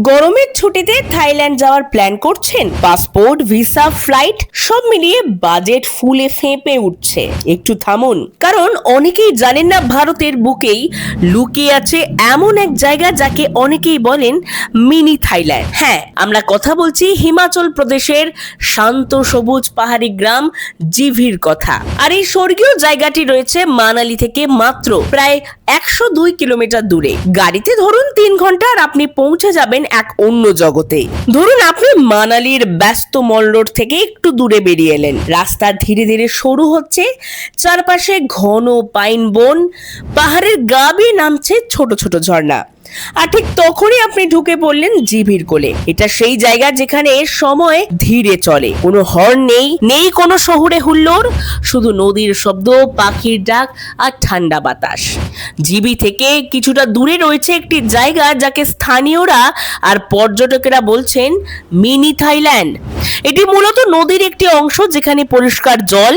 গরমের ছুটিতে থাইল্যান্ড যাওয়ার প্ল্যান করছেন? পাসপোর্ট, ভিসা, ফ্লাইট সব মিলিয়ে বাজেট ফুলে ফেঁপে উঠছে। একটু থামুন, কারণ অনেকেই জানেন না ভারতের বুকেই লুকিয়ে আছে এমন এক জায়গা যাকে অনেকেই বলেন মিনি থাইল্যান্ড। হ্যাঁ, আমরা কথা বলছি হিমাচল প্রদেশের শান্ত সবুজ পাহাড়ি গ্রাম জিভির কথা। আর এই স্বর্গীয় জায়গাটি রয়েছে মানালি থেকে মাত্র প্রায় 102 কিলোমিটার দূরে। গাড়িতে ধরুন 3 ঘন্টা আর আপনি পৌঁছে যাবেন এক অন্য জগতে। ধরুন আপনি মানালির ব্যস্ত মল রোড থেকে একটু দূরে বেরিয়ে এলেন। রাস্তা ধীরে ধীরে সরু হচ্ছে, চারপাশে ঘন পাইন বন, পাহাড়ের গা বেয়ে নামছে ছোট ছোট ঝর্ণা। আর ঠিক তখনই আপনি ঢুকে পড়লেন জিভির কোলে। এটা সেই জায়গা যেখানে সময় ধীরে চলে, কোনো হর্ন নেই কোনো শহুরে হুল্লোড়, শুধু নদীর শব্দ, পাখির ডাক আর ঠান্ডা বাতাস। জিভি থেকে কিছুটা দূরে রয়েছে একটি জায়গা যাকে স্থানীয়রা আর পর্যটকেরা বলছেন মিনি থাইল্যান্ড। এটি মূলত নদীর একটি অংশ যেখানে পরিষ্কার জল,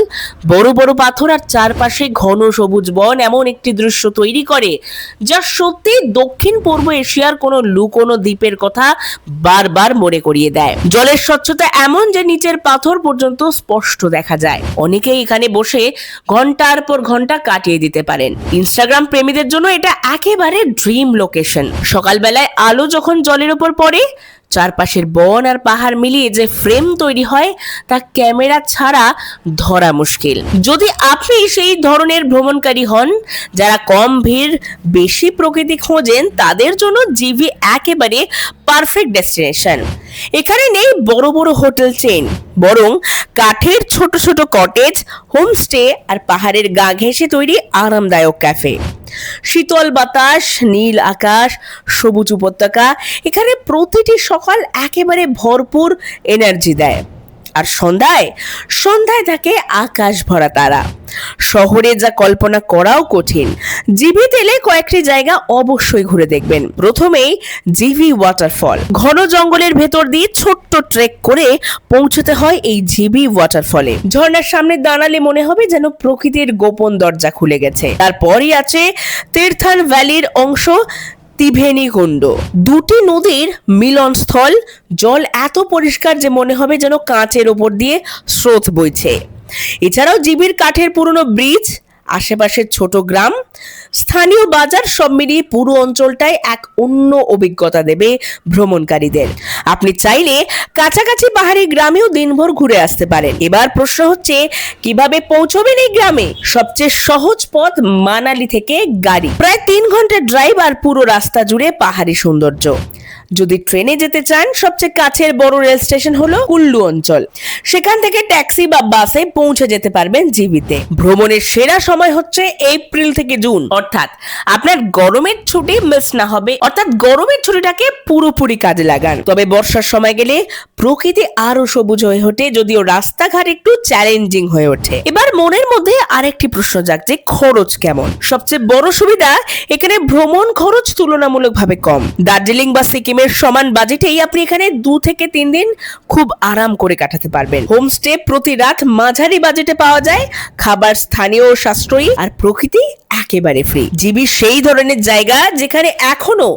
বড় বড় পাথর আর চারপাশে ঘন সবুজ বন এমন একটি দৃশ্য তৈরি করে যা সত্যি দক্ষিণ পূর্ব এশিয়ার কোনো লুকোনো দ্বীপের কথা বারবার মনে করিয়ে দেয়। জলের স্বচ্ছতা এমন যে নিচের পাথর পর্যন্ত স্পষ্ট দেখা যায়। অনেকেই এখানে বসে ঘন্টার পর ঘন্টা কাটিয়ে দিতে পারেন। ইনস্টাগ্রাম প্রেমীদের জন্য এটা একেবারে ড্রিম লোকেশন। সকালবেলায় আলো যখন জলের উপর পড়ে, চারপাশের বন আর পাহাড় মিলিয়ে যে ফ্রেম তৈরি হয় তা ক্যামেরা ছাড়া ধরা মুশকিল। যদি আপনি সেই ধরনের ভ্রমণকারী হন যারা কম ভিড়, বেশি প্রকৃতি খোঁজেন, তাদের জন্য জিভি একেবারে পারফেক্ট ডেস্টিনেশন। এখানে নেই বড় বড় হোটেল চেইন, বরং কাঠের ছোট ছোট কটেজ, হোমস্টে আর পাহাড়ের গা ঘেঁষে তৈরি আরামদায়ক ক্যাফে। শীতল বাতাস, নীল আকাশ, সবুজ উপত্যকা, এখানে প্রতিটি সকাল একেবারে ভরপুর এনার্জি দেয়। আর সন্ধ্যায় থাকে আকাশ ভরা তারা। শহরে যা কল্পনা করাও কঠিন। জিভিতে এলে কয়েকটি জায়গা অবশ্যই ঘুরে দেখবেন। প্রথমেই জিভি ওয়াটারফল। ঘন জঙ্গলের ভেতর দিয়ে ছোট্ট ট্রেক করে পৌঁছতে হয় এই জিভি ওয়াটারফলে। ঝর্ণার সামনে দাঁড়ালে মনে হবে যেন প্রকৃতির গোপন দরজা খুলে গেছে। তারপরই আছে তীর্থান ভ্যালির অংশ ত্রিভেণী কুণ্ড, দুটি নদীর মিলনস্থল। জল এত পরিষ্কার যে মনে হবে যেন কাঁচের ওপর দিয়ে স্রোত বইছে। এছাড়াও জিভির কাঠের পুরনো ব্রিজ, আশেপাশের ছোট গ্রাম, স্থানীয় বাজার সব মিলিয়ে পুরো অঞ্চলটাই এক অন্য অভিজ্ঞতা দেবে ভ্রমণকারীদের। আপনি চাইলে কাছাকাছি পাহাড়ি গ্রামেও দিনভর ঘুরে আসতে পারেন। এবার প্রশ্ন হচ্ছে, কিভাবে পৌঁছবেন এই গ্রামে? সবচেয়ে সহজ পথ মানালি থেকে গাড়ি, প্রায় 3 ঘন্টা ড্রাইভ আর পুরো রাস্তা জুড়ে পাহাড়ি সৌন্দর্য। যদি ট্রেনে যেতে চান, সবচেয়ে কাছের বড় রেল স্টেশন হলো কুল্লু অঞ্চল। সেখান থেকে ট্যাক্সি বা বাসে পৌঁছে যেতে পারবেন জিভিতে। ভ্রমণের সেরা সময় হচ্ছে এপ্রিল থেকে জুন, অর্থাৎ আপনার গরমের ছুটি মিস না হবে। অর্থাৎ গরমের ছুটিটাকে পুরোপুরি কাজে লাগান। তবে বর্ষার সময় গেলে প্রকৃতি আরো সবুজ হয়ে ওঠে, যদিও রাস্তাঘাট একটু চ্যালেঞ্জিং হয়ে ওঠে। এবার মনের মধ্যে আরেকটি প্রশ্ন জাগছে, খরচ কেমন? সবচেয়ে বড় সুবিধা, এখানে ভ্রমণ খরচ তুলনামূলকভাবে কম। দার্জিলিং বা সিকিমের সমান বাজেটেই আপনি এখানে 2 থেকে 3 দিন খুব আরাম করে কাটাতে পারবেন। হোমস্টে প্রতি রাত মাঝারি বাজেটে পাওয়া যায়, খাবার স্থানীয় ও সাশ্রয়ী, আর প্রকৃতি একেবারে ফ্রি। জিবি সেই ধরনের জায়গা যেখানে এখনো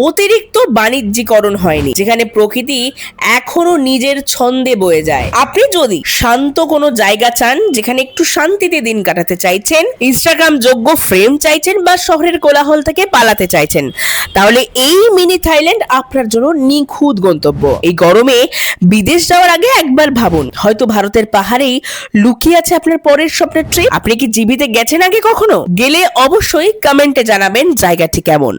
অতিরিক্ত বাণিজ্যিকরণ হয়নি, যেখানে প্রকৃতি এখনো নিজের ছন্দে বয়ে যায়। আপনি যদি শান্ত কোনো জায়গা চান, যেখানে একটু শান্তিতে দিন কাটাতে চাইছেন, ইনস্টাগ্রাম যোগ্য ফ্রেম চাইছেন, বা শহরের কোলাহল থেকে পালাতে চাইছেন, তাহলে এই মিনি থাইল্যান্ড আপনার জন্য নিখুঁত গন্তব্য। এই গরমে বিদেশ যাওয়ার আগে একবার ভাবুন, হয়তো ভারতের পাহাড়েই লুকিয়ে আছে আপনার পরের স্বপ্নের ট্রিপ। আপনি কি জিবিতে গেছেন আগে কখনো? গেলে অবশ্যই কমেন্টে জানাবেন জায়গাটি কেমন।